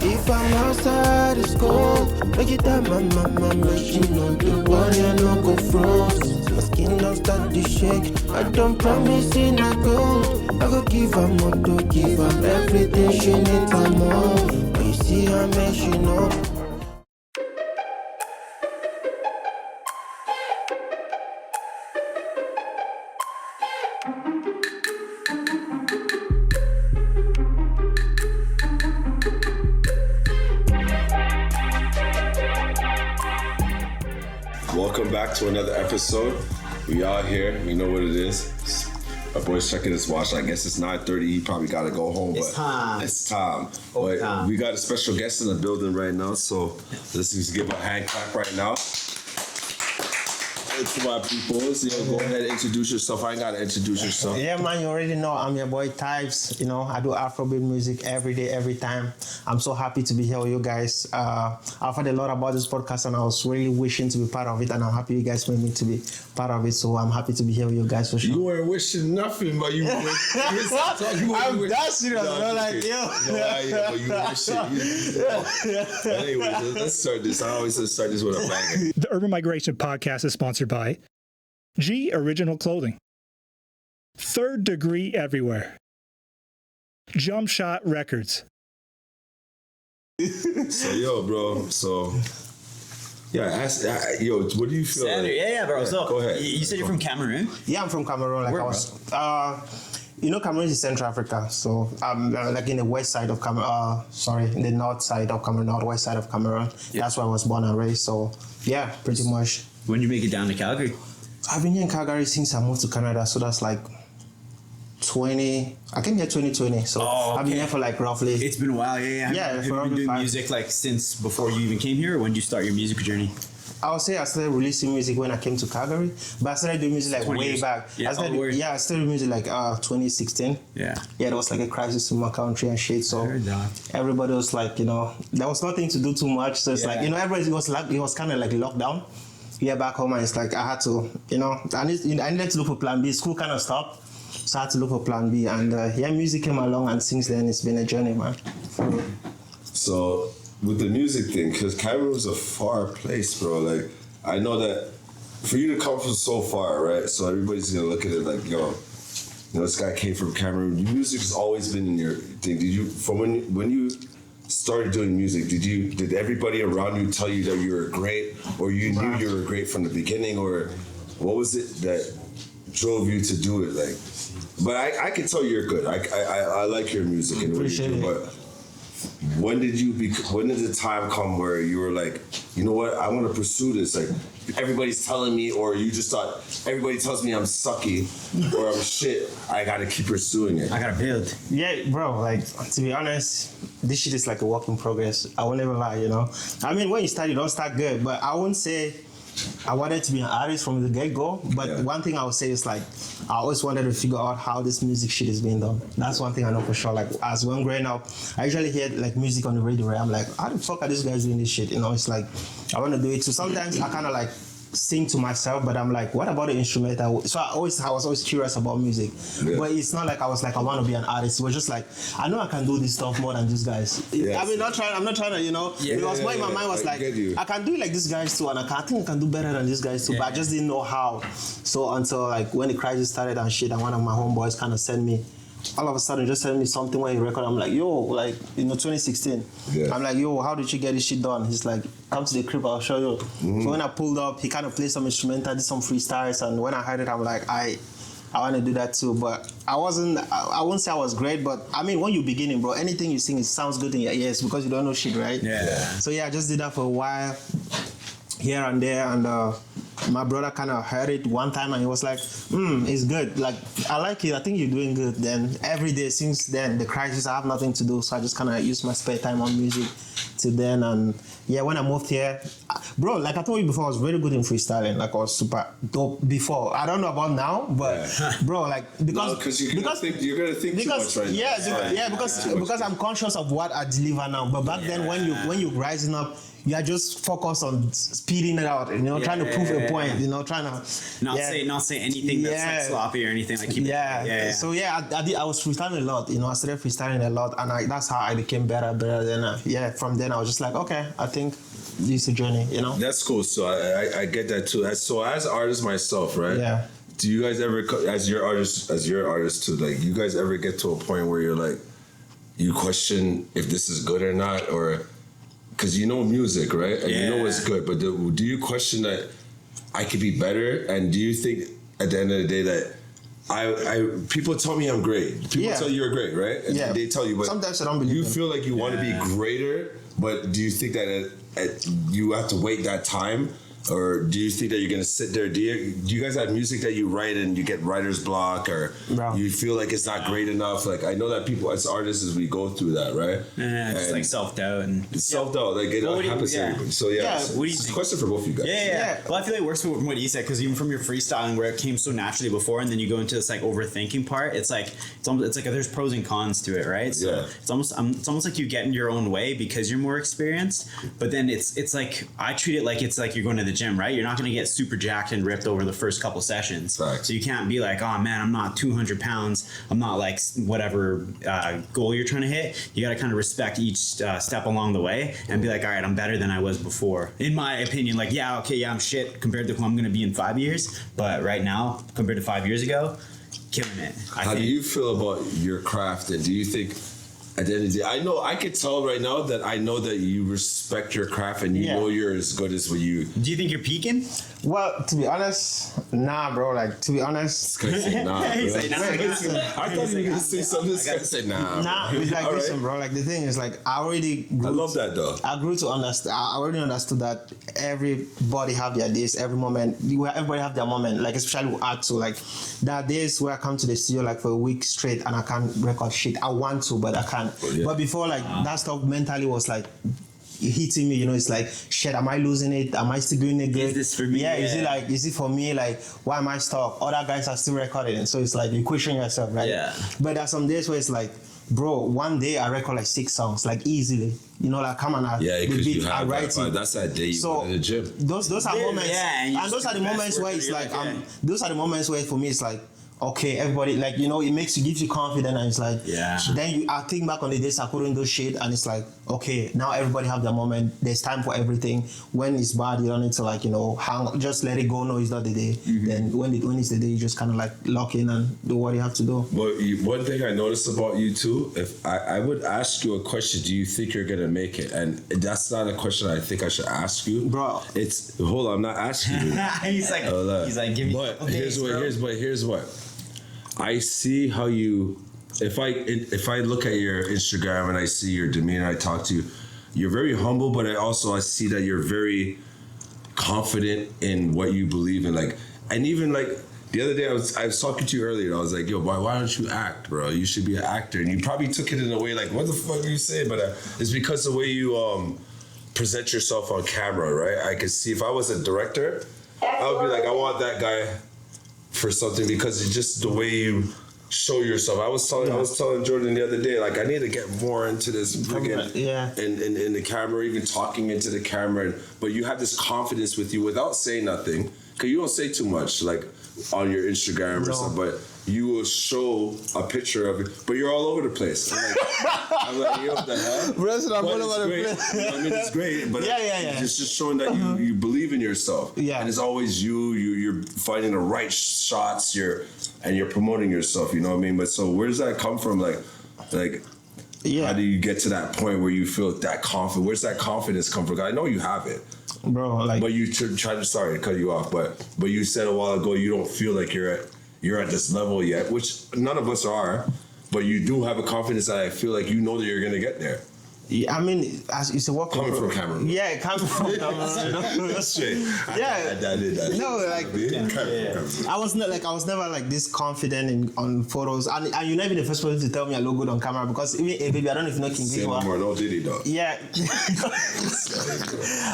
If I'm outside, it's cold. Make it that my machine on the body, I no go froze. My skin don't start to shake. I don't promise in a go. I go give her more to give her everything she needs and more. When you see her, make she know. Welcome back to another episode. We are here. We know what it is. Our boy's checking his watch. I guess it's 9:30. He probably got to go home. It's time. It's time. But time. We got a special guest in the building right now. So let's just give a hand clap right now. To my people, go ahead and introduce yourself. I ain't gotta introduce yourself. Yeah, man, you already know I'm your boy Types. You know, I do Afrobeat music every day, every time. I'm so happy to be here with you guys. I've heard a lot about this podcast and I was really wishing to be part of it, and I'm happy you guys made me to be part of it. So I'm happy to be here with you guys for sure. You weren't wishing nothing, but you were I'm that serious, bro. Like, yo. But you were wishing. Anyway, let's start this. I always start this with a banger. The Urban Migration Podcast is sponsored by G Original Clothing, Third Degree Everywhere, Jump Shot Records. So, bro. So, yo, what do you feel? Yeah, bro. So, go ahead. You said you're from Cameroon? Yeah, I'm from Cameroon. Like, where, I was, Cameroon is Central Africa. So I'm like in the west side of Cameroon. In the north side of Cameroon, northwest side of Cameroon. Yeah. That's where I was born and raised. So yeah, pretty much. When did you make it down to Calgary? I've been here in Calgary since I moved to Canada. So that's like I came here 2020. So I've been here for like roughly. It's been a while, yeah. Yeah, have you been doing music like since before you even came here, or when did you start your music journey? I would say I started releasing music when I came to Calgary, but I started doing music like way years. back. Yeah, I started doing music like 2016. Yeah, there was like a crisis in my country and shit. So everybody was like, there was nothing to do too much. So it's like, everybody was like, it was kind of like lockdown. Yeah, back home, and it's like I had to, I needed to look for plan B. School kind of stopped, so I had to look for plan B. And music came along, and since then it's been a journey, man. So with the music thing, because Cameroon is a far place, bro. Like, I know that for you to come from so far, right? So everybody's gonna look at it like, yo, this guy came from Cameroon. Your music has always been in your thing. Did you, from when you started doing music, did everybody around you tell you that you were great, or you knew you were great from the beginning, or what was it that drove you to do it? Like, but I can tell you're good. I like your music and what you do, but when did the time come where you were like, you know what, I want to pursue this? Like, everybody's telling me, or you just thought, everybody tells me I'm sucky or I'm shit, I gotta keep pursuing it. I gotta build. Yeah, bro, like, to be honest, this shit is like a work in progress. I will never lie, I mean, when you start, you don't start good, but I wouldn't say I wanted to be an artist from the get-go, but one thing I would say is like, I always wanted to figure out how this music shit is being done. That's one thing I know for sure. Like, as when growing up, I usually hear like music on the radio, right? I'm like, how the fuck are these guys doing this shit? It's like, I want to do it. So sometimes I kind of like sing to myself, but I'm like, what about the instrumental? So I was always curious about music, but it's not like I was like, I want to be an artist. It was just like, I know I can do this stuff more than these guys. Yes. I mean, I'm not trying to, because what in my mind was like, I can do it like these guys too, and I think I can do better than these guys too, but I just didn't know how. So until like when the crisis started and shit, and one of my homeboys kind of sent me, all of a sudden just send me something when you record. I'm like, yo, like, 2016. Yeah. I'm like, yo, how did you get this shit done? He's like, come to the crib, I'll show you. Mm-hmm. So when I pulled up, he kind of played some instrumental, did some freestyles, and when I heard it, I'm like, I want to do that too. But I won't say I was great, but I mean, when you're beginning, bro, anything you sing, it sounds good in your ears because you don't know shit, right? Yeah. So yeah, I just did that for a while, here and there, and my brother kind of heard it one time and he was like, it's good. Like, I like it. I think you're doing good. Then every day since then, the crisis, I have nothing to do. So I just kind of use my spare time on music till then. And yeah, when I moved here, bro, like I told you before, I was very good in freestyling. Like, I was super dope before. I don't know about now, but bro, like, because you're gonna think too much right now. Because I'm conscious of what I deliver now. But back then, when you're rising up, you are just focused on speeding it out, trying to prove a point, trying to not say anything that's like sloppy or anything like keep it. So I was freestyling a lot, I started freestyling a lot, and that's how I became better. Then from then I was just like, okay, I think this is a journey, That's cool. So I get that too. So as artist myself, right? Yeah. Do you guys ever, as your artist too, like you guys ever get to a point where you're like, you question if this is good or not, or because you know music, right? And you know it's good, but do you question that I could be better? And do you think at the end of the day that I people tell me I'm great. People tell you you're great, right? And they tell you, but sometimes I don't believe you them. feel like you want to be greater, but do you think that you have to wait that time? Or do you think that you're gonna sit there? Do you guys have music that you write and you get writer's block, or you feel like it's not great enough? Like I know that people as artists we go through that, right? Yeah, it's like self-doubt and self-doubt. Like it happens to everybody. So what do you it's a think? question for both of you guys. Yeah. Well, I feel like it works from what he said, because even from your freestyling where it came so naturally before, and then you go into this like overthinking part, it's like there's pros and cons to it, right? So it's almost like you get in your own way because you're more experienced. But then it's like I treat it like it's like you're going to the gym, right? You're not going to get super jacked and ripped over the first couple sessions. Right. So you can't be like, oh man, I'm not 200 pounds. I'm not like whatever goal you're trying to hit. You got to kind of respect each step along the way and be like, all right, I'm better than I was before. In my opinion, like, I'm shit compared to who I'm going to be in 5 years. But right now, compared to 5 years ago, killing it. How do you feel about your craft? And do you think at the end of the day, I could tell right now that I know that you respect your craft and you know you're as good as what you. Do you think you're peaking? Well, to be honest, nah, bro. Like, to be honest, This guy said nah. He's like, nah. I thought you were gonna say something. This guy said nah. nah. It's like, listen, bro. Like the thing is, like, I love that though. I grew to understand. I already understood that everybody have their days. Everybody have their moment. Like, especially with art too. Like, there are days where I come to the studio like for a week straight and I can't record shit. I want to, but I can't. But before, like, that stuff mentally was like hitting me, it's like, shit, am I losing it? Am I still doing it good? Is this for me? Is it for me? Like, why am I stuck? Other guys are still recording. And so it's like, you question yourself, right? Yeah. But there's some days where it's like, bro, one day I record like 6 songs, like easily. Like, come on, because you have I write that. That's that day you go to the gym. Those are moments. and those are the moments where it's like, those are the moments where for me it's like, okay, everybody, like, it gives you confidence, and it's like, then I think back on the days I couldn't do shit, and it's like, okay, now everybody have their moment. There's time for everything. When it's bad, you don't need to like, just let it go. No, it's not the day. Then when it's the day, you just kind of like lock in and do what you have to do. Well, one thing I noticed about you too, if I would ask you a question, do you think you're gonna make it? And that's not a question I think I should ask you, bro. Hold on, I'm not asking you. he's like, give me. But here's what. I see how you. If I look at your Instagram and I see your demeanor, I talk to you. You're very humble, but I see that you're very confident in what you believe in. Like, and even like the other day, I was talking to you earlier. I was like, yo, why don't you act, bro? You should be an actor. And you probably took it in a way like, what the fuck are you saying? But it's because the way you present yourself on camera, right? I could see if I was a director, I would be like, I want that guy for something, because it's just the way you show yourself. I was telling Jordan the other day, like, I need to get more into this freaking in the camera, even talking into the camera. But you have this confidence with you without saying nothing, because you don't say too much, like on your Instagram or something. But you will show a picture of it, but you're all over the place. I'm like, yo, what the hell? I'm all over the place. I mean, it's great, but it's just showing that you believe in yourself. Yeah. And it's always you're finding the right shots, you're promoting yourself, you know what I mean? But so where does that come from? Like how do you get to that point where you feel that confident? Where's that confidence come from? I know you have it. Bro, like, but you try to, sorry to cut you off, but you said a while ago you don't feel like you're at this level yet, which none of us are, but you do have a confidence that I feel like you know that you're gonna get there. Yeah, I mean, it's a work coming from camera. Yeah, coming from camera. That's straight. Yeah, I did that. No, like, I was never like this confident on photos, and you're not even the first person to tell me I look good on camera, because even baby, I don't know if you know King Visual. No, did he though? Yeah.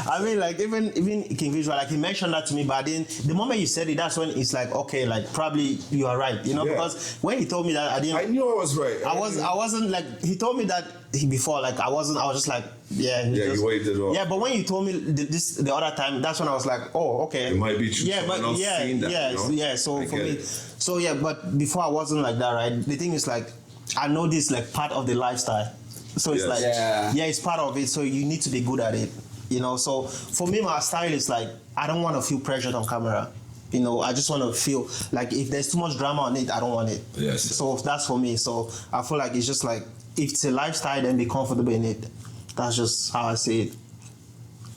I mean, like, even King Visual, like, he mentioned that to me, but then the moment you said it, that's when it's like, okay, like, probably you are right, because when he told me that, I knew I was right. I wasn't like, he told me that before, like I was just like, yeah. You waved it off. Yeah, but when you told me this the other time, that's when I was like, oh, okay. It might be true. Yeah, but Someone else yeah, seen that, yeah, you know? yeah. So I for get me, it. so yeah, but before I wasn't like that, right? The thing is like, I know this like part of the lifestyle. So it's Yes. like, Yeah. it's part of it. So you need to be good at it, you know. So for me, my style is like, I don't want to feel pressured on camera. You know, I just want to feel like if there's too much drama on it, I don't want it. Yes. So that's for me. So I feel like it's just like, if it's a lifestyle, then be comfortable in it. That's just how I see it.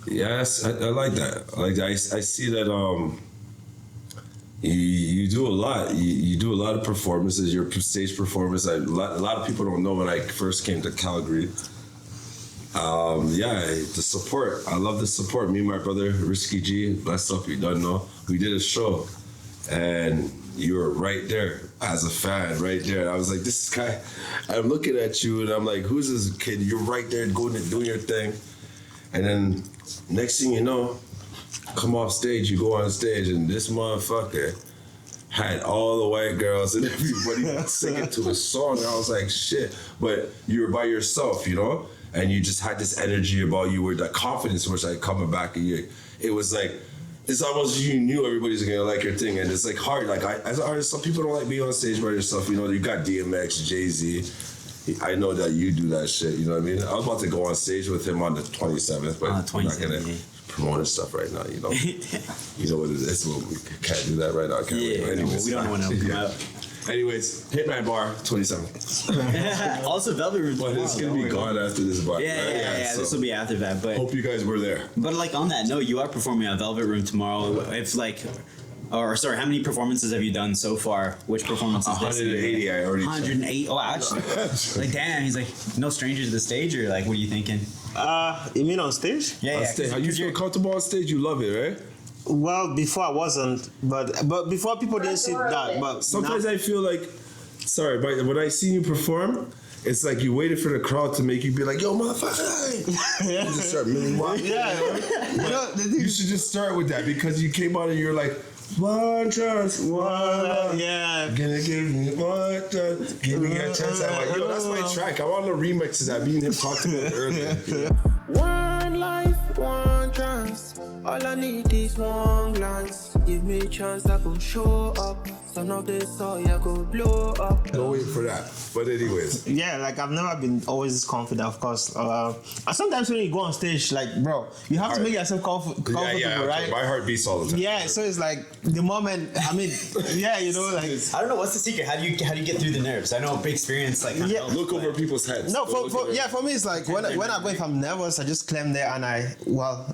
Yes, I like that. I like that. I see that you do a lot. You do a lot of performances. Your stage performance. A lot of people don't know when I first came to Calgary. The support. I love the support. Me and my brother Risky G, blessed up. You don't know. We did a show, and you were right there as a fan, right there. And I was like, this guy. I'm looking at you, and I'm like, who's this kid? You're right there, going and doing your thing. And then next thing you know, come off stage. You go on stage, and this motherfucker had all the white girls and everybody singing to a song. And I was like, shit. But you were by yourself, you know? And you just had this energy about you, where that confidence was like coming back at you. It was like, it's almost you knew everybody's gonna like your thing, and it's like hard. Like as an artist, some people don't like being on stage by yourself. You know, you got DMX, Jay-Z. I know that you do that shit. You know what I mean? I was about to go on stage with him on the 27th, but I'm not gonna promote his stuff right now. You know, you know what it is. Well, we can't do that right now, can we? Anyways, we don't want to come out. Anyways, Hitman Bar 27th. Also, Velvet Room. But it's gonna be gone after this bar. Yeah, right? yeah. So This will be after that, but hope you guys were there. But like on that note, you are performing at Velvet Room tomorrow. If like, or sorry, how many performances have you done so far? Which performance is this? 180. I already. 108. Oh, actually, like damn. He's like no stranger to the stage, or like, what are you thinking? You mean on stage? Yeah, On stage. How you feel comfortable on stage? You love it, right? Well, before I wasn't, but before people didn't see that. But Sometimes now, I feel like, sorry, but when I see you perform, it's like you waited for the crowd to make you be like, yo, motherfucker. You just start milling wild. yeah, You should just start with that, because you came out and you're like, one chance, one. yeah. Gonna give me one chance, give me a chance. I'm like, yo, that's my track. I want to remix that. Me and him talked about it earlier. One life, one chance. All I need is one glance. Give me a chance, I go show up. Son of the soil, I go blow up. Don't wait for that. But anyways. Yeah, like I've never been always this confident, of course. And sometimes when you go on stage, like, bro, you have to make yourself comfortable, right? My heart beats all the time. Yeah, so it's like the moment. I mean, yeah, you know, like. I don't know what's the secret. How do you get through the nerves? I know big experience like Yeah. Look over people's heads. No, for me, it's like when I go, if I'm nervous, I just climb there and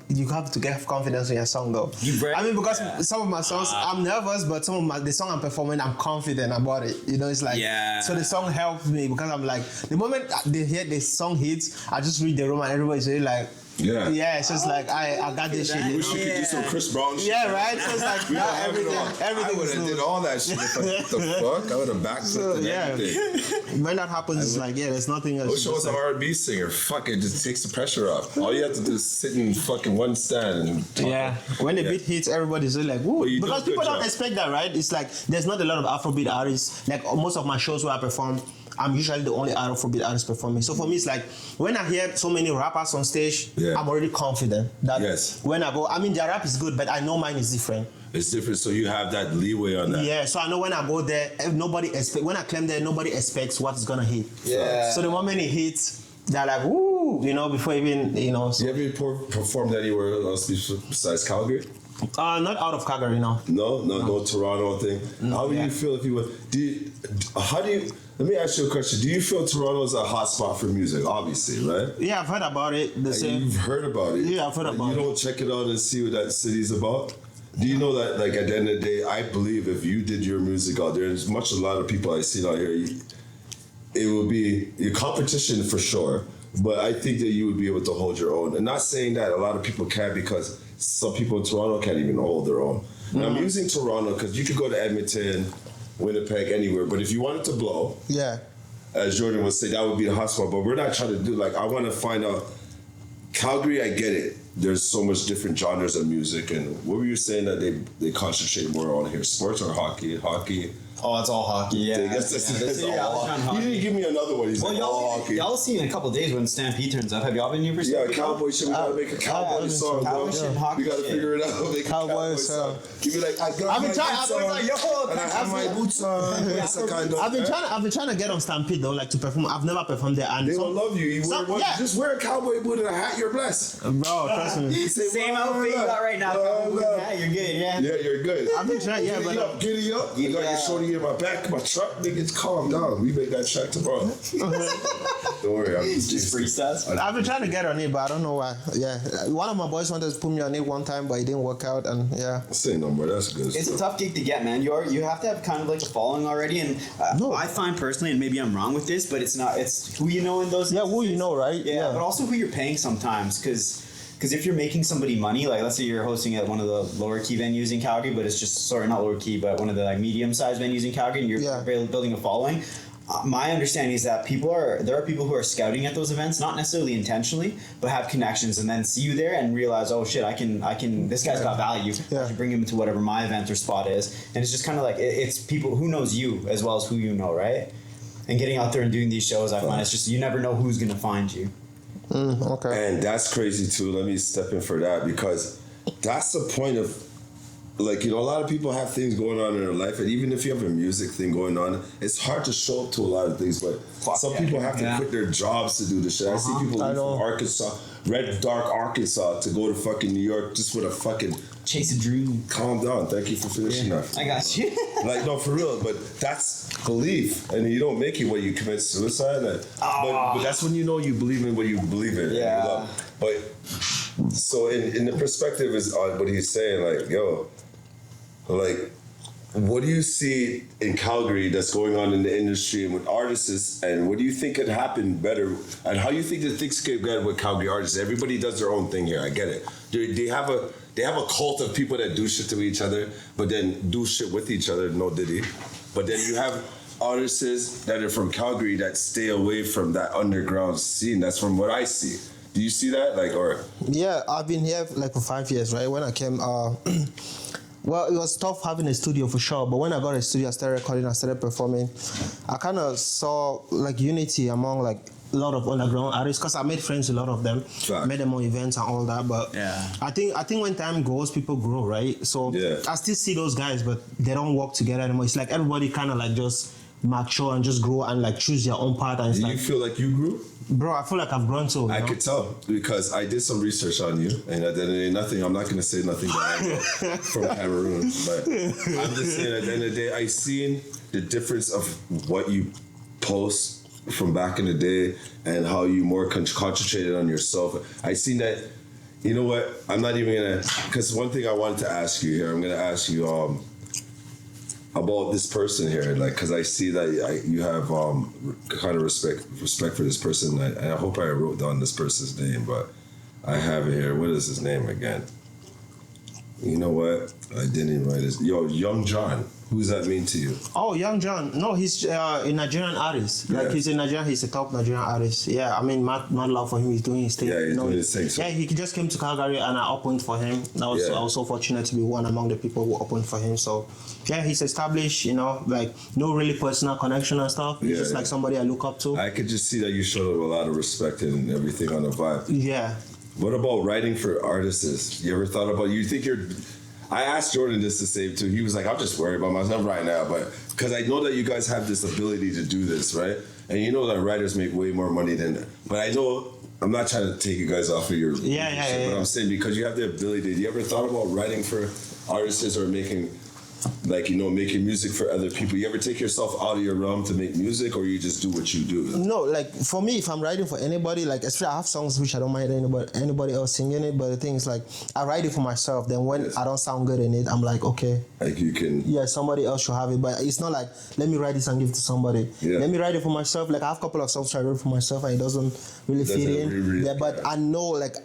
you have to get confidence in your song though. I mean, because some of my songs, I'm nervous, but the song I'm performing, I'm confident about it. You know, it's like, so the song helps me, because I'm like, the moment they hear the song hits, I just read the room and everybody's really like, yeah, it's just like I got this shit. We wish you could do some Chris Brown shit. Yeah, right. So it's like everything. I would have did all that shit. What the fuck? I would have backflipped and everything. When that happens, it's like, there's nothing else. I wish I was an R&B singer. Fuck it, just takes the pressure off. All you have to do is sit in fucking one stand and talk. When the beat hits, everybody's really like, woo. Because people don't expect that, right? It's like there's not a lot of Afrobeat artists. Like most of my shows where I perform, I'm usually the only Afrobeat artist performing. So for me, it's like when I hear so many rappers on stage, I'm already confident that when I go, I mean, their rap is good, but I know mine is different. It's different, so you have that leeway on that. Yeah, so I know when I go there, when I claim there, nobody expects what is gonna hit. Yeah. So the moment it hits, they're like, woo, you know, before even, you know. So. You ever performed anywhere else besides Calgary? Not out of Calgary, no. No Toronto thing. How would you feel if you were? Let me ask you a question. Do you feel Toronto is a hot spot for music? Obviously, right? Yeah, I've heard about it. You've heard about it. Yeah, I've heard about it. You don't check it out and see what that city's about. Do you know that, like, at the end of the day, I believe if you did your music out there, as much as a lot of people I see out here, it would be your competition for sure. But I think that you would be able to hold your own. And not saying that a lot of people can, because some people in Toronto can't even hold their own. And I'm using Toronto because you could go to Edmonton, Winnipeg, anywhere. But if you wanted to blow, as Jordan would say, that would be the hot spot. But we're not trying to do, like, I want to find out. Calgary, I get it. There's so much different genres of music. And what were you saying that they concentrate more on here? Sports or hockey? Hockey. Oh, it's all hockey. Yeah. I guess that's Yeah, all John hockey. Hockey. He didn't give me another one. He's Well, like, all hockey. y'all see in a couple days when Stampede turns up. Have y'all been here for Yeah, Stampede? cowboy shit. We gotta make a cowboy song, bro. Cowboy shit and hockey We gotta shit. figure it out. Make a cowboy song. song. Give me like, I got I've my been trying- boots I've been on, like, yo, and I have my boots on. It's a kind of. I've been trying to get on Stampede though, like to perform. I've never performed there, and They will love you. You wear one, just wear a cowboy boot and a hat. You're blessed. bro, trust me. Same outfit you got right now. Yeah, you're good. Yeah. Yeah, you're good. I've been trying, yeah, Giddy but up, giddy up. You got your Yeah. shorty in my back, my truck, niggas, calm down. We make that track tomorrow. Don't worry, I'm Just freestyles. I've been trying to get on it, but I don't know why. Yeah, one of my boys wanted to put me on it one time, but it didn't work out, and yeah. Say no more. That's good. It's a tough gig to get, man. You have to have kind of like a following already, and I find personally, and maybe I'm wrong with this, but it's who you know in those. Yeah, who you know, right? Yeah, but also who you're paying sometimes, because if you're making somebody money, like let's say you're hosting at one of the lower key venues in Calgary, but it's just not lower key, but one of the like medium sized venues in Calgary, and you're building a following. My understanding is that there are people who are scouting at those events, not necessarily intentionally, but have connections, and then see you there and realize, oh shit, I can. This guy's got value. I should bring him to whatever my event or spot is, and it's just kind of like it's people who knows you as well as who you know, right? And getting out there and doing these shows, I find it's just you never know who's gonna find you. Okay. And that's crazy too. Let me step in for that because that's the point of, like, you know, a lot of people have things going on in their life, and even if you have a music thing going on, it's hard to show up to a lot of things. But some people have to quit their jobs to do this shit. I see people leave from Arkansas, dark Arkansas, to go to fucking New York just with a fucking chase a dream. Calm down. Thank you for finishing that. I got you. Like, no, for real. But that's belief, and you don't make it when you commit suicide. But that's when you know you believe in what you believe in. Yeah. And you love. But so in the perspective is on what he's saying. Like, yo, like, what do you see in Calgary that's going on in the industry and with artists, and what do you think could happen better, and how you think that things could get better with Calgary artists? Everybody does their own thing here. I get it. They have a cult of people that do shit to each other, but then do shit with each other. No diddy. But then you have artists that are from Calgary that stay away from that underground scene. That's from what I see. Do you see that? Like, or yeah, I've been here like for 5 years, right? When I came, well, it was tough having a studio for sure, but when I got a studio, I started recording, I started performing. I kind of saw like unity among like a lot of underground artists because I made friends with a lot of them, made them on events and all that. But I think when time goes, people grow, right? So I still see those guys, but they don't work together anymore. It's like everybody kind of like just mature and just grow and like choose their own path. And do you feel like you grew? Bro, I feel like I've grown too. I could tell because I did some research on you, and at the end of the day, nothing. I'm not going to say nothing that I know from Cameroon, but I'm just saying at the end of the day, I seen the difference of what you post from back in the day and how you more concentrated on yourself. I seen that. You know what? I'm not even gonna, because one thing I wanted to ask you here. I'm gonna ask you about this person here, like, because I see that you have kind of respect for this person. And I hope I wrote down this person's name, but I have it here. What is his name again? You know what? I didn't even write his. Yo, Young John. Who does that mean to you? Oh, Young John. No, he's a Nigerian artist. Like he's a Nigerian. He's a top Nigerian artist. Yeah, I mean, mad love for him. He's doing his thing. Yeah, he's doing his thing. So. Yeah, he just came to Calgary and I opened for him. I was so fortunate to be one among the people who opened for him. So, yeah, he's established. You know, like no really personal connection and stuff. He's just like somebody I look up to. I could just see that you showed him a lot of respect and everything on the vibe. Yeah. What about writing for artists? You ever thought about? You think you're? I asked Jordan this the same too. He was like, I'm just worried about myself right now, but because I know that you guys have this ability to do this, right? And you know that writers make way more money than that. But I know, I'm not trying to take you guys off of your shit, but I'm saying because you have the ability. You ever thought about writing for artists or making, like, you know, making music for other people? You ever take yourself out of your realm to make music, or you just do what you do? No, like for me, if I'm writing for anybody, like especially I have songs which I don't mind anybody else singing it, but the thing is like I write it for myself. Then when I don't sound good in it, I'm like, okay, like you can, somebody else should have it. But it's not like let me write this and give it to somebody. Let me write it for myself. Like I have a couple of songs I wrote for myself and it doesn't really fit in. Really but I know like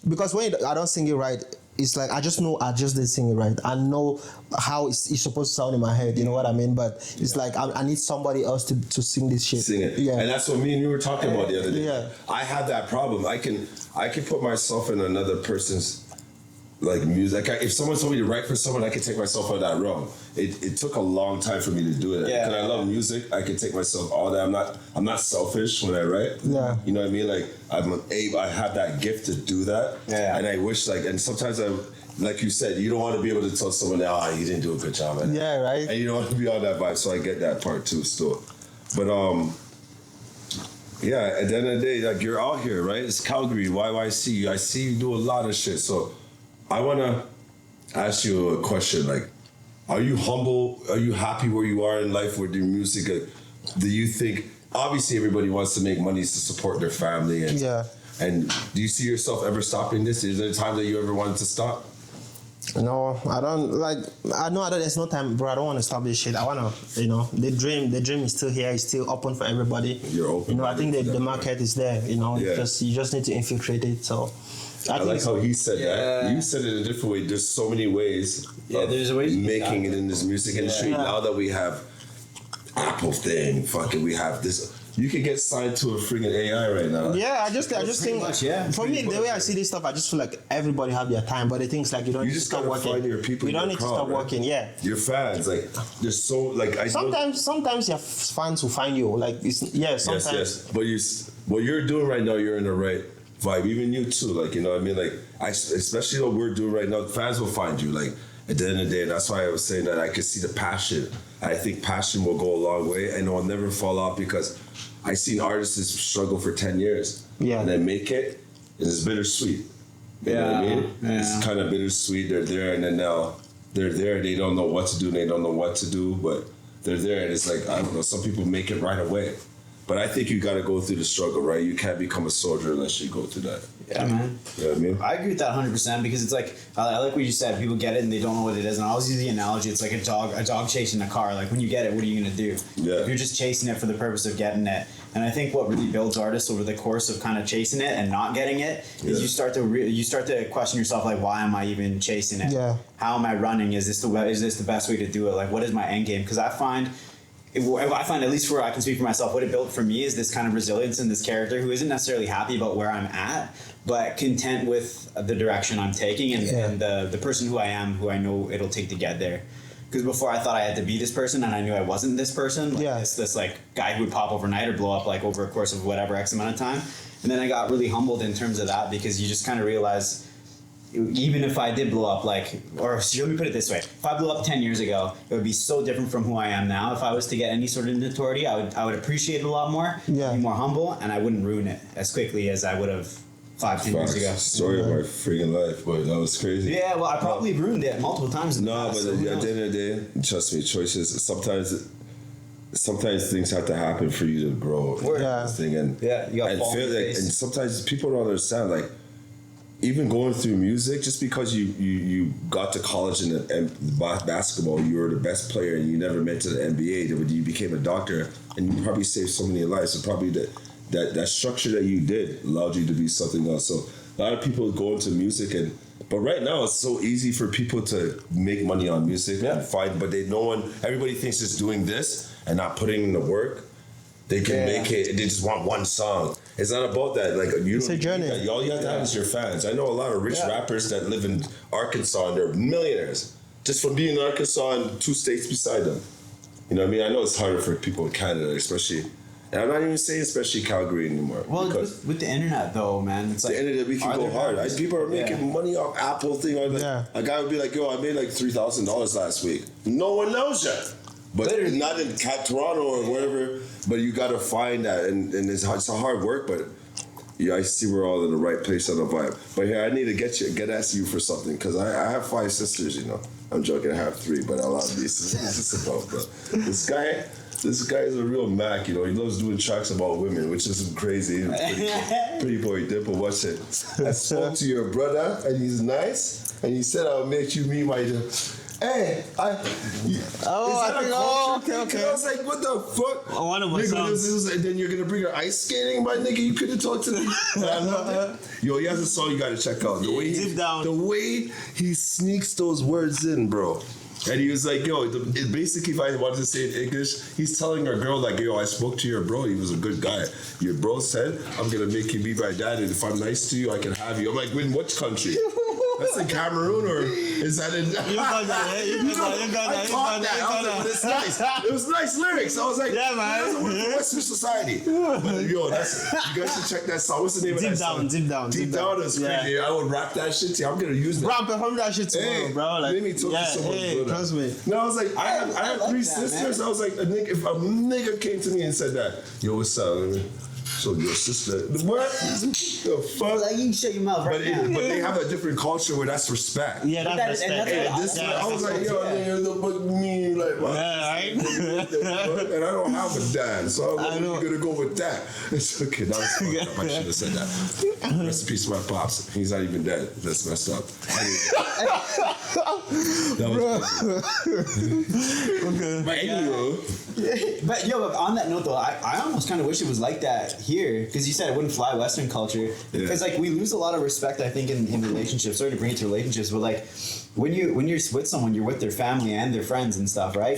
because when I don't sing it right, it's like I just know I just didn't sing it right. I know how it's supposed to sound in my head, you know what I mean? But it's like I need somebody else to sing this shit. Sing it. Yeah. And that's what me and you were talking about the other day. Yeah. I have that problem. I can put myself in another person's like music. If someone told me to write for someone, I could take myself on that realm. It took a long time for me to do it. Yeah. Because I love music, I can take myself all that. I'm not selfish when I write. Yeah. You know what I mean? Like I have that gift to do that. Yeah. And I wish and sometimes like you said, you don't want to be able to tell someone, you didn't do a good job at it. Yeah, right. And you don't want to be on that vibe, so I get that part too still. But yeah, at the end of the day, like you're out here, right? It's Calgary, YYC. I see you do a lot of shit. So I wanna ask you a question. Like, are you humble? Are you happy where you are in life with your music? Do you think obviously everybody wants to make money to support their family and and do you see yourself ever stopping this? Is there a time that you ever wanted to stop? No, I don't like. I know there's no time, bro. I don't want to stop this shit. I wanna, the dream is still here. It's still open for everybody. You're open. I think the market is there. You just need to infiltrate it. So I like how he said that. You said it a different way. There's so many ways. There's a way to making it in this music industry. Now that we have Apple thing, we have this. You can get signed to a friggin' AI right now. Yeah, I just think for me the way I see this stuff, I just feel like everybody have their time, but the things like you don't need to stop working. Find your people. You don't need to stop working. Yeah, your fans, like there's so like I sometimes your fans will find you. Like sometimes. Yes. But what you're doing right now, you're in the right vibe. Even you too, like you know what I mean. Like especially what we're doing right now, fans will find you. Like at the end of the day, that's why I was saying that I could see the passion. I think passion will go a long way, and it will never fall off because I've seen artists struggle for 10 years and then make it, and it's bittersweet. You know what I mean? Yeah. It's kind of bittersweet. They're there, and then now they're there. They don't know what to do. They don't know what to do, but they're there, and it's like, I don't know, some people make it right away. But I think you got to go through the struggle, right? You can't become a soldier unless you go through that. Yeah, man. You know what I mean? I agree with that 100% because it's like, I like what you said. People get it and they don't know what it is. And I always use the analogy. It's like a dog chasing a car. Like when you get it, what are you going to do? Yeah. If you're just chasing it for the purpose of getting it. And I think what really builds artists over the course of kind of chasing it and not getting it is you start to question yourself, like, why am I even chasing it? Yeah. How am I running? Is this the best way to do it? Like, what is my end game? Because I find, at least where I can speak for myself, what it built for me is this kind of resilience in this character who isn't necessarily happy about where I'm at, but content with the direction I'm taking and the person who I am, who I know it'll take to get there. Because before I thought I had to be this person and I knew I wasn't this person, this like guy who would pop overnight or blow up like over a course of whatever X amount of time. And then I got really humbled in terms of that because you just kind of realize, even if I did blow up, let me put it this way. If I blew up 10 years ago, it would be so different from who I am now. If I was to get any sort of notoriety, I would appreciate it a lot more, be more humble, and I wouldn't ruin it as quickly as I would have 5-10 years ago. Story of my freaking life, but that was crazy. Yeah, well, I probably ruined it multiple times. No, but at the end of the day, trust me, choices, sometimes things have to happen for you to grow. Thing and you got and feel like, and sometimes people don't understand, like, even going through music, just because you got to college and basketball, you were the best player and you never made to the NBA, you became a doctor and you probably saved so many lives. So probably that structure that you did allowed you to be something else. So a lot of people go into music but right now it's so easy for people to make money on music and everybody thinks it's doing this and not putting in the work. They can make it. They just want one song. It's not about that. Like it's a journey. All you have to have is your fans. I know a lot of rich rappers that live in Arkansas and they're millionaires just from being in Arkansas and 2 states beside them. You know what I mean? I know it's harder for people in Canada, especially. And I'm not even saying especially Calgary anymore. Well, with the internet though, man, it's like the internet we can go hard. People are making money off Apple thing. A guy would be like, "Yo, I made like $3,000 last week." No one knows yet. But not in Toronto or wherever. But you got to find that, and it's a hard work. But I see we're all in the right place on the vibe. But here, I need to ask you for something because I have 5 sisters. You know, I'm joking. I have 3, but a lot of these sisters about. But this guy is a real Mac. You know, he loves doing tracks about women, which is crazy. Pretty boy Dimple. Watch it. I spoke to your brother, and he's nice, and he said I'll make you meet my. Hey, okay. I was like, what the fuck? One of my songs. And then you're gonna bring her ice skating, my nigga. You could have talked to me. I love it. Yo, he has a song you gotta check out. The way he sneaks those words in, bro. And he was like, yo, basically, if I wanted to say it in English, he's telling our girl, like, yo, I spoke to your bro. He was a good guy. Your bro said, I'm going to make you be my dad. And if I'm nice to you, I can have you. I'm like, in which country? That's in Cameroon, or is that in? You got that. You got that. I caught that. I was like, but it's nice. It was nice lyrics. I was like, Yeah, man. That's a Western society. But yo, you guys should check that song. What's the name of that song? Deep down Is crazy. I would rap that shit. I'm gonna use that. Rap perform that shit tomorrow, bro. Like, let me talk to someone. hey, trust me. No, I was like, I had like three that, sisters. man. I was like, if a nigga came to me and said that, yo, what's up? So your sister, what? The fuck? Like, you can shut your mouth right now. But they have a different culture where that's respect. Yeah, that's And respect. that's This what I was like, yo, nigga, but me, like, what? Yeah, right? And I don't have a dad, so I I'm know. gonna go with that. It's okay, that was fucked up. I should have said that. Rest in peace to my pops. He's not even dead. That's messed up. That was Okay. But anyway, But yo, but on that note though, I almost kind of wish it was like that here, because you said it wouldn't fly Western culture. Because like we lose a lot of respect, I think, in relationships. Sorry to bring it to relationships, but like when you're with someone, you're with their family and their friends and stuff, right?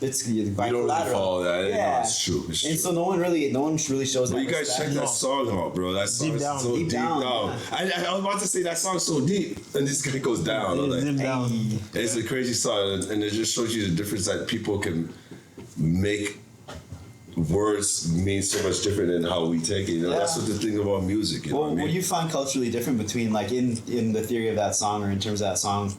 It's we don't really follow that. Yeah, It's true. It's and true. so no one really shows But that. you guys respect. check that song out, bro. That song Deep is down. so Deep deep down, down. I was about to say that song's so deep, and this guy goes down. I'm like, Deep down. it's a crazy song, and it just shows you the difference that people can make words mean so much different than how we take it. You know, that's what the thing about music. You know Well, what I what mean? do you find culturally different between, like, in the theory of that song, or in terms of that song,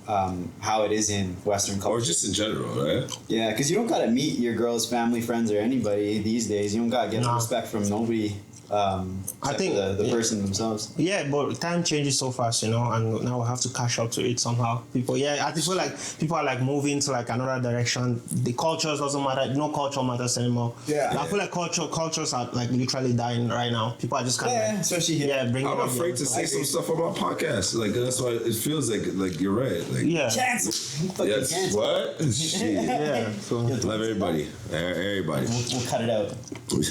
how it is in Western culture? Or just in general, right? Yeah, because you don't gotta meet your girl's family, friends, or anybody these days. You don't gotta get the Nah. respect from nobody. I think- the yeah. person themselves. Yeah, but time changes so fast, you know, and now we have to catch up to it somehow. I feel like people are like moving to like another direction. The cultures doesn't matter. No culture matters anymore. Yeah. I feel like cultures are like literally dying right now. People are just kind of Yeah, especially here. bringing. I'm up afraid to say some stuff on my podcast. Like that's why it feels like you're right. Like Yeah. Cancel. Fucking yes, cancel. what? Shit. Yeah. So Love everybody. Everybody. We'll cut it out. We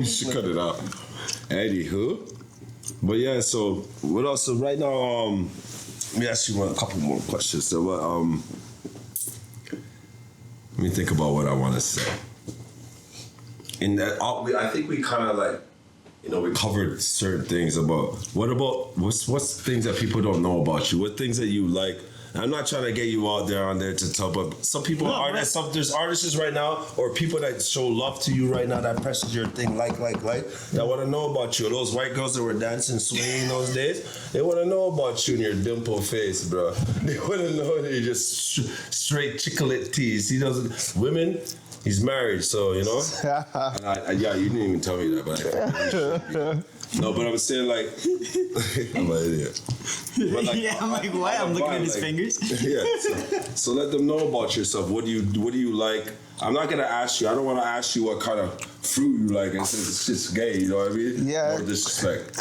should cut it out. Anywho, but yeah. So what else? So right now, let me ask you a couple more questions. So what? Let me think about what I want to say. In that, I think we kind of like, we covered certain things about what's things that people don't know about you. What things that you like. I'm not trying to get you out there on there to tell, but some people there's artists right now, or people that show love to you right now that presses your thing like that want to know about you. Those white girls that were dancing, swinging those days, they want to know about you and your dimple face, bro. They want to know that you're just straight chocolate tease. He doesn't. Women. He's married, so and yeah, you didn't even tell me that, but no, but I'm saying like, I'm an idiot. But like, Yeah, I'm like, what? I'm looking at his fingers. Yeah, so let them know about yourself. What do you like? I'm not gonna ask you. I don't want to ask you what kind of fruit you like, and since it's just gay, you know what I mean? Yeah. Or disrespect,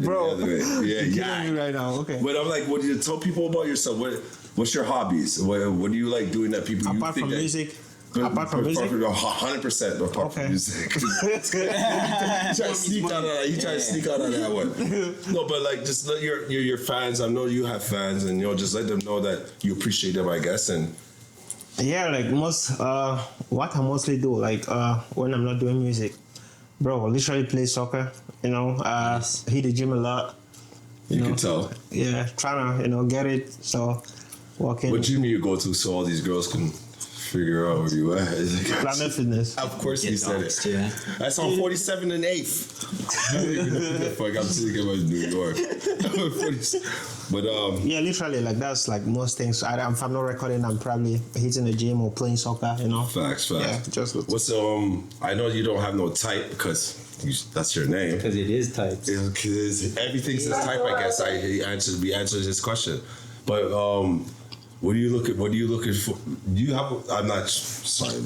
Bro. Yeah, You're yeah. killing me right now. Okay. But I'm like, what do you tell people about yourself? What's your hobbies? What do you like doing that people Apart you from think that, music. Apart from music. 100% apart Okay. from music. You try to sneak out of that. You try to sneak out of that one. No, but like just let your fans. I know you have fans, and just let them know that you appreciate them, I guess. And Yeah, like what I mostly do, like when I'm not doing music, bro, literally play soccer. Hit the gym a lot. you can tell. Yeah, trying to get it. So walking. What gym you go to so all these girls can figure out where you at? Planet Fitness. Of course he said it. Yeah. That's on 47 and 8th. Fuck, I'm thinking about New York. But Yeah, literally, like that's like most things. If I'm not recording, I'm probably hitting the gym or playing soccer. Facts. Yeah, just what's I know you don't have no type because that's your name. Because it is types. Because everything says type, I guess. We answered this question, but what are you looking for? Do you have? I'm not sorry,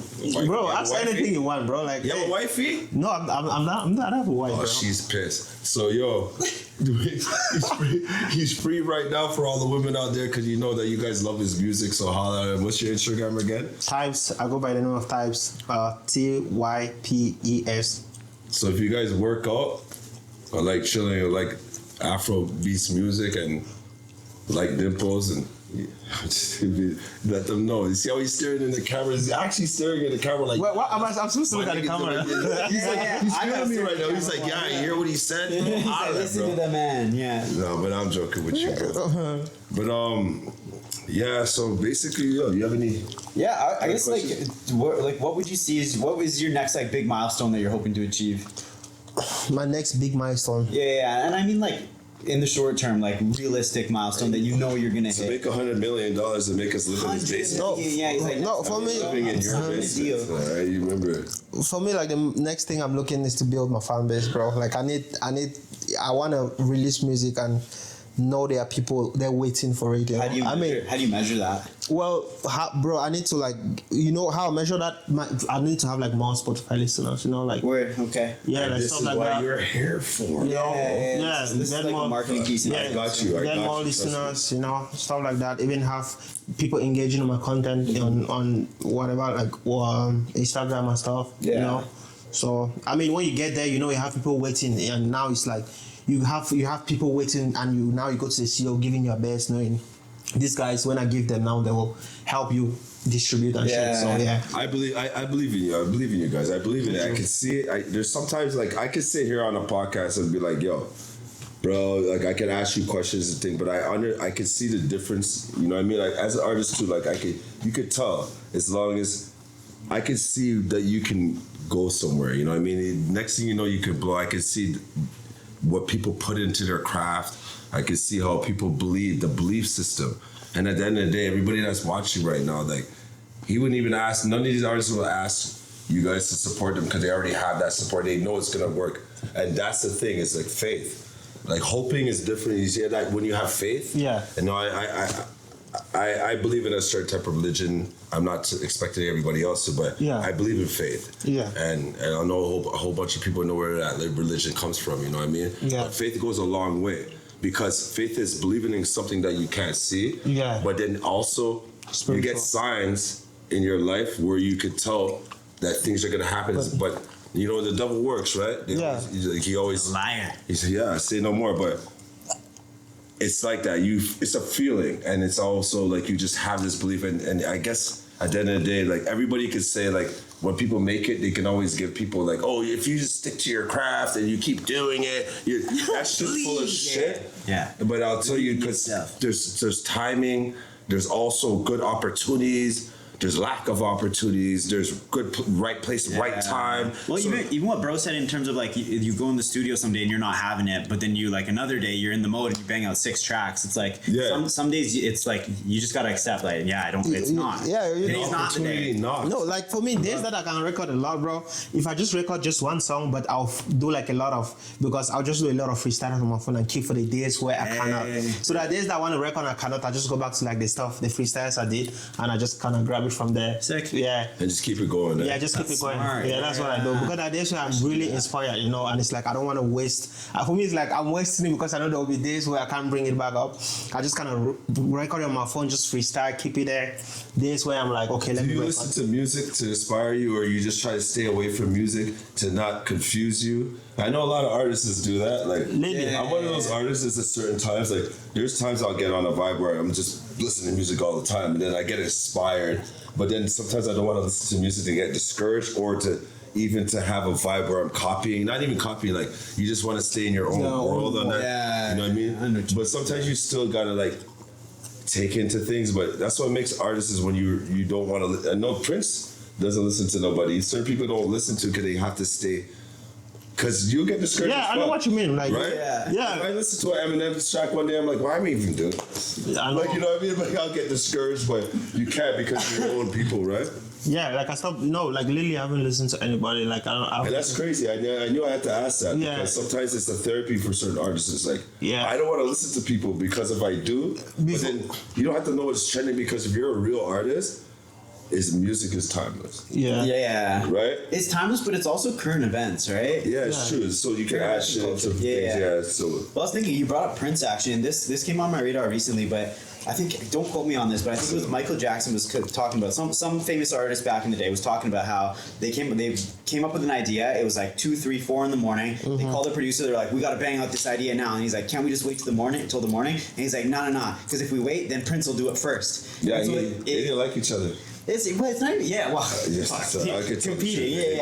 bro. Ask anything you want, bro. Like, you have a wifey? No, I'm not. I have a wife, Oh, bro. she's pissed. So he's free right now for all the women out there because you know that you guys love his music. So holla at him. What's your Instagram again? Types. I go by the name of Types. TYPES. So if you guys work out or like chilling or like Afrobeats music and like dimples and Just let them know. You see how he's staring in the camera? He's actually staring at the camera like. What, I'm supposed to look at the camera. He's feeling me right now. He's like, yeah, you hear what he said? Listen to the man. Yeah. No, but I'm joking with you, bro. But yeah. So basically, you have any? Yeah, I guess questions? what would you see is what was your next like big milestone that you're hoping to achieve? My next big milestone. Yeah, and I mean like in the short term, like realistic milestone that you know you're gonna To hit. make $100 million and make us live in his basement. No, for me, Living in your basement, right? You remember? for me, like the next thing I'm looking is to build my fan base, bro. Like I want to release music and know there are people they're waiting for it. How do you measure that? Well, bro, I need to like, you know how I measure that? I need to have like more Spotify listeners, you know, like. Word, okay. Yeah, like This stuff is like why that. you're here for. Yeah, So this is like a marketing piece. I got you. Get more listeners, you know, stuff like that. Even have people engaging in my content on whatever, like Instagram and stuff. Yeah. You know. So I mean, when you get there, you know, you have people waiting, and now it's like you have people waiting, and you go to the CEO giving your best, knowing these guys, when I give them now, they will help you distribute and shit. So yeah. I believe in you. I believe in you guys. I believe in it. I can see it. There's sometimes like I could sit here on a podcast and be like, yo, bro, like I can ask you questions and things, but I can see the difference. You know what I mean? Like as an artist too, like you could tell as long as I can see that you can go somewhere. You know what I mean? Next thing you know, you could blow. I can see what people put into their craft. I can see how people believe, the belief system. And at the end of the day, everybody that's watching right now, like, he wouldn't even ask, none of these artists will ask you guys to support them because they already have that support. They know it's going to work. And that's the thing, it's like faith. Like, hoping is different. You see that when you have faith? Yeah. And no, I believe in a certain type of religion. I'm not expecting everybody else to, but yeah. I believe in faith. Yeah. And I know a whole bunch of people know where that religion comes from, you know what I mean? Yeah. But faith goes a long way because faith is believing in something that you can't see. Yeah. But then also you get signs in your life where you could tell that things are going to happen. But, you know, the devil works, right? Yeah. He always... Liar. He said, yeah, say no more, but... It's like that. It's a feeling, and it's also like you just have this belief, and I guess at the end of the day, like everybody could say, like when people make it, they can always give people like, oh, if you just stick to your craft and you keep doing it, that's just full of shit. Yeah. But I'll tell you, because there's timing, there's also good opportunities. There's lack of opportunities. There's good right place, right time. Well, so, even what bro said in terms of like you go in the studio someday and you're not having it, but then you like another day you're in the mode and you bang out 6 tracks. It's like some days it's like you just gotta accept like it's not. Yeah, today's not the day. No, like for me, days that I can record a lot, bro. If I just record just one song, but I'll do like a lot of because I'll just do a lot of freestyle on my phone and keep for the days where I cannot. So the days that I want to record and I cannot, I just go back to like the freestyles I did, and I just kind of grab it from there. Sick. Yeah. And just keep it going. Yeah, just keep it going. Smart. Yeah, that's what I do. Because that days where I'm really inspired, you know, and it's like I don't want to waste. For me, it's like I'm wasting it because I know there will be days where I can't bring it back up. I just kind of record it on my phone, just freestyle, keep it there. Days where I'm like, okay, let me Do you record. listen to music to inspire you, or you just try to stay away from music to not confuse you? I know a lot of artists do that. Like, I'm one of those artists at certain times. Like, there's times I'll get on a vibe where I'm just listening to music all the time, and then I get inspired. But then sometimes I don't want to listen to music to get discouraged or to have a vibe where I'm copying. Not even copying, like, you just want to stay in your own world on that. Yeah. You know what I mean? But sometimes you still got to, like, take into things. But that's what makes artists is when you don't want to... I know Prince doesn't listen to nobody. Certain people don't listen to because they have to stay... Because you get discouraged. Yeah, I know what you mean. Like, right? Yeah. If I listen to an Eminem track one day, I'm like, why am I even doing this? Like, you know what I mean? Like, I'll get discouraged, but you can't because you're your own people, right? Yeah, like I stopped. No, like literally, I haven't listened to anybody. Like and that's crazy. I knew I had to ask that because Yeah. sometimes it's a therapy for certain artists. It's like, Yeah. I don't want to listen to people because if I do, but then you don't have to know what's trending because if you're a real artist, music is timeless. Yeah. Right? It's timeless, but it's also current events, right? Yeah, it's true. So you can add shit into things. Yeah. So. Well, I was thinking you brought up Prince actually, and this came on my radar recently, but I think, don't quote me on this, but I think it was Michael Jackson was talking about some famous artist back in the day was talking about how they came up with an idea. It was like 2, 3, 4 in the morning. They called the producer. They're like, we got to bang out this idea now. And he's like, can't we just wait till the morning? And he's like, no, because if we wait, then Prince will do it first. Yeah, so they didn't like each other. It's not even, I could competing,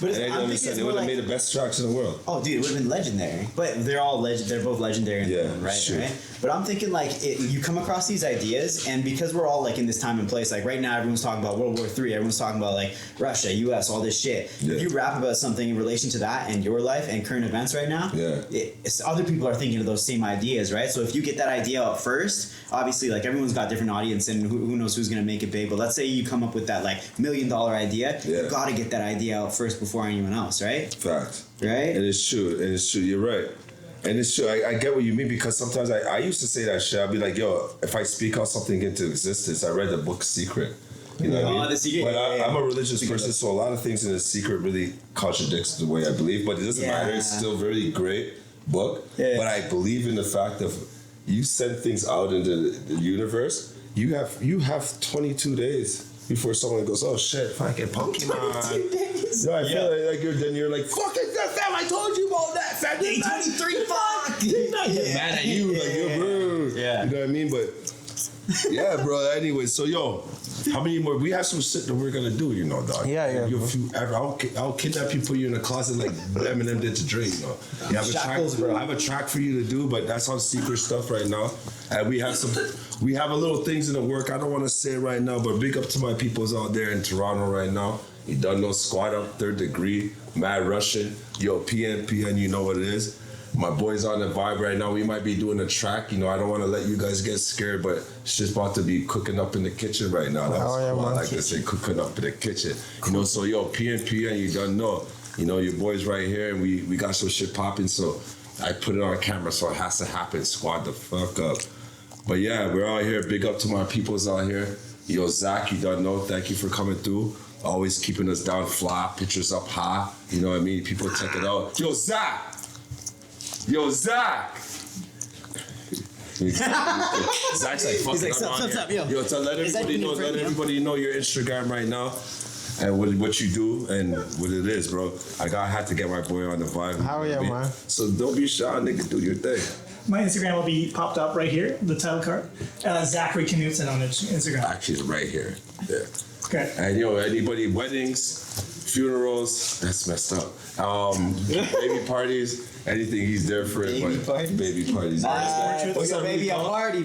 but I'm thinking they would have made the best tracks in the world. Oh, dude, it would have been legendary. But they're both legendary in their own right, sure. right? But I'm thinking you come across these ideas, and because we're all like in this time and place, like right now everyone's talking about World War III, everyone's talking about like Russia, US, all this shit. Yeah. If you rap about something in relation to that and your life and current events right now, it's other people are thinking of those same ideas, right? So if you get that idea out first, obviously like everyone's got different audience and who knows who's gonna make it big. But let's say you come up with that like $1 million idea, you gotta get that idea out first before anyone else, right? Fact. Right? And it's true. You're right. And it's true. I get what you mean, because sometimes I used to say that shit. I'd be like, yo, if I speak out something into existence, I read the book Secret. You know what I mean? The Secret. But I'm a religious person, so a lot of things in the Secret really contradicts the way I believe. But it doesn't matter. It's still a very great book. Yeah. But I believe in the fact of you send things out into the universe. You have 22 days before someone goes, oh shit, fucking Pokemon. No, I feel like you're like, fuck it, fam, I told you about that, fam. 23, fuck. He's not getting mad at you, like, yo, bro. Yeah. You know what I mean? But, yeah, bro, anyway, so, yo, how many more? We have some shit that we're gonna do, you know, dog. Yeah. I'll kidnap you, put you in a closet like Eminem did to Dre, you know. You have Shackles, bro. I have a track for you to do, but that's on secret stuff right now. And we have a little things in the work. I don't want to say it right now, but big up to my peoples out there in Toronto right now. You done no Squad Up, Third Degree, Mad Russian, yo, PN, you know what it is. My boys on the vibe right now. We might be doing a track. You know, I don't want to let you guys get scared, but it's just about to be cooking up in the kitchen right now. That's what I like to say, cooking up in the kitchen. You know, so yo, PN, you done know. You know, your boys right here, and we got some shit popping, so I put it on camera, so it has to happen. Squad the fuck up. But yeah, we're out here. Big up to my peoples out here. Yo, Zach, you done know. Thank you for coming through. Always keeping us down flat, pictures up high. You know what I mean? People check it out. Yo, Zach! Zach's like, fuck it, I'm on here. Yo, let everybody know your Instagram right now and what you do and what it is, bro. I had to get my boy on the vibe. How are you, man? So don't be shy, nigga. Do your thing. My Instagram will be popped up right here, the title card. Zachary Knutson on Instagram. Actually, right here. Yeah. Okay. And yo, anybody weddings, funerals, that's messed up. Baby parties, anything, he's there for it. Baby parties. What's up, baby? A party.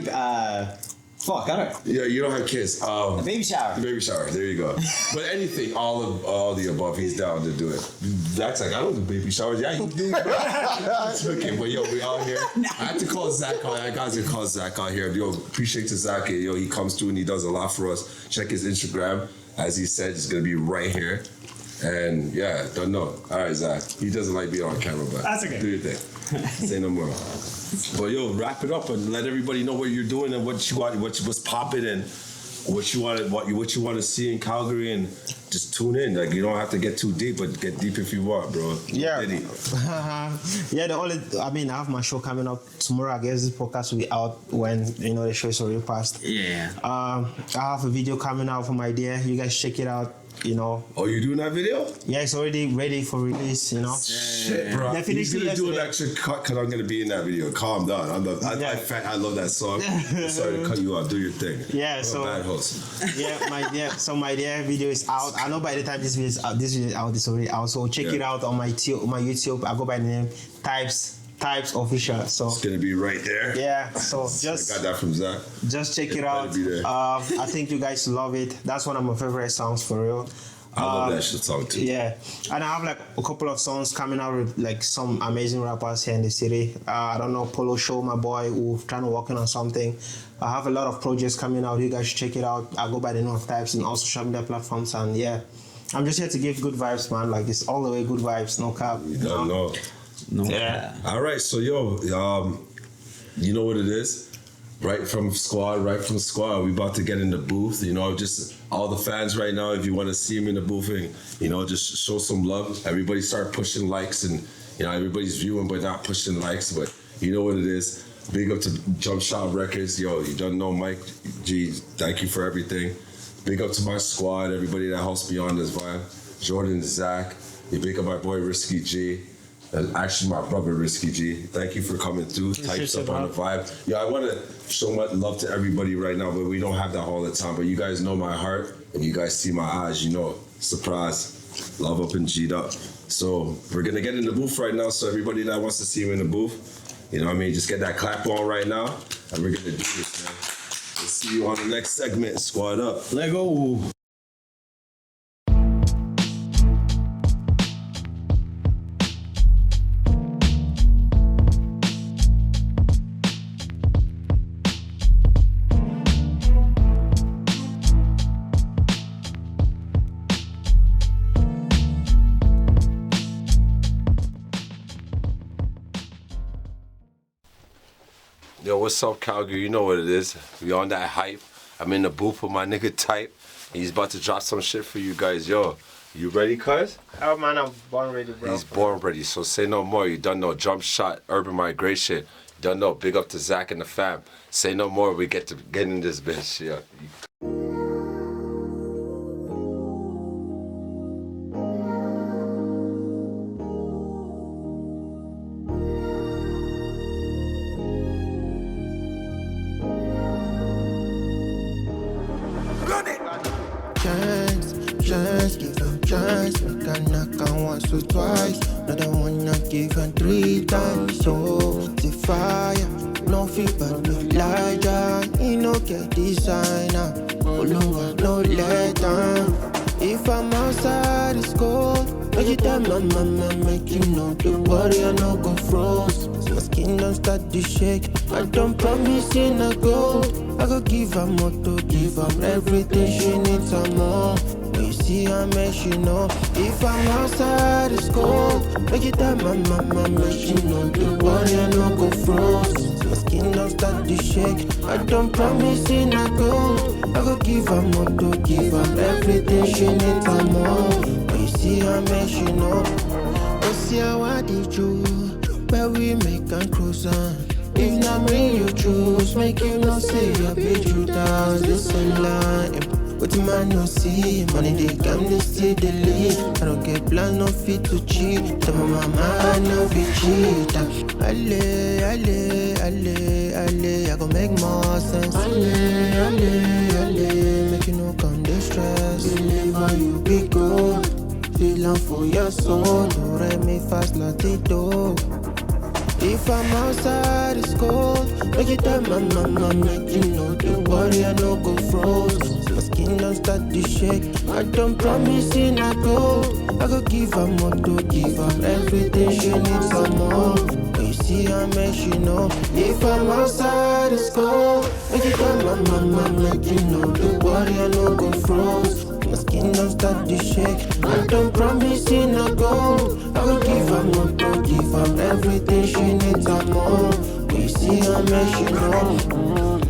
Fuck, I don't. Yeah, you don't have kids. A baby shower. Baby shower. There you go. But anything, all the above, he's down to do it. Zach's like, I don't do baby showers. Yeah, you do. It's okay, but yo, we out here. I had to call Zach out. I got to call Zach out here. Yo, appreciate to Zach. Yo, he comes through and he does a lot for us. Check his Instagram. As he said, it's gonna be right here. And yeah, don't know. All right, Zach. He doesn't like being on camera, but that's okay. Do your thing. Say no more. But yo, wrap it up and let everybody know what you're doing and what you want, what's popping, and what you want to see in Calgary, and just tune in. Like, you don't have to get too deep, but get deep if you want, bro. Yeah. I have my show coming up tomorrow. I guess this podcast will be out when the show is already passed. Yeah. I have a video coming out for my dear. You guys check it out. Oh, you doing that video? Yeah, it's already ready for release. Shit, bro. He's gonna do an extra cut because I'm gonna be in that video. Calm down. I love that song. Sorry to cut you off. Do your thing. Yeah, I'm so a bad host. So my dear video is out. I know by the time this video is out, it's already out. So check it out on my YouTube. I go by the name Types Official. So it's gonna be right there. Yeah. So I got that from Zach. Just check it out. I think you guys love it. That's one of my favorite songs for real. I love that shit song too. Yeah, and I have like a couple of songs coming out with like some amazing rappers here in the city. I don't know, Polo Show, my boy, who's trying to working on something. I have a lot of projects coming out. You guys should check it out. I go by the name of Types and also social media platforms. And yeah, I'm just here to give good vibes, man. Like, it's all the way good vibes, no cap. You don't know. No. Yeah. All right, so yo, you know what it is. right from squad. We about to get in the booth. You know, just all the fans right now. If you want to see him in the booth, and you know, just show some love. Everybody start pushing likes, and you know, everybody's viewing but not pushing likes. But you know what it is. Big up to Jump Shot Records. Yo, you don't know Mike G. Thank you for everything. Big up to my squad. Everybody that helps me on this vibe. Jordan, Zach. You big up my boy Risky G. Actually, my brother Risky G. Thank you for coming through. Types up on the vibe. Yeah, I want to show much love to everybody right now, but we don't have that all the time. But you guys know my heart, and you guys see my eyes. You know, surprise, love up and G'd up. So we're gonna get in the booth right now. So everybody that wants to see him in the booth, you know what I mean, just get that clap on right now, and we're gonna do this, man. We'll see you on the next segment. Squad up. Let go. Yo, what's up, Calgary? You know what it is. We on that hype. I'm in the booth with my nigga Type. He's about to drop some shit for you guys. Yo, you ready, cuz? Oh man, I'm born ready, bro. He's born ready, so say no more. You done know Jump Shot, Urban Migration. You done know. Big up to Zach and the fam. Say no more. We get in this bitch. Yeah. Chance, give them chance. We can knock on once or twice. Another one not given 3 times. So the fire, no fever, no Elijah. He no get designer. Oh no, no let down. If I'm outside, it's cold. Make you tell my mama, make you know. Don't worry, I no go froze. My skin don't start to shake. I don't promise in a gold. I go give her more to give her everything she needs and more. When you see her, make you know. If I'm outside, it's cold. Make you tell my mama, make you know. Don't worry, I no go froze. My skin don't start to shake. I don't promise in a gold. I go give her more to give her everything she needs and more. When you see her, make you know. Oh, see how I did you. Where we make and cruise on. If not me you choose, make you no say I paid you down the same line. What the man no see, money they come, they still they leave. I don't get plan, no fit to cheat. Tell my mama I no be cheater. Ale, I go make more sense. Ale, make you no come distress. Deliver you be good, feeling for your soul. Do re me fast latito. If I'm outside, it's cold. Make you tell my mama, make you know. Don't worry, I no go froze. My skin don't start to shake. I don't promise in a gold. I go give her more to give her everything she needs and more. When you see her, make you know. If I'm outside, it's cold. Make you tell my mama, make you know. Don't worry, I no go froze. My skin don't start to shake. I don't promise in a gold. I will give her more to give her everything she needs and more. When you see her, make you know.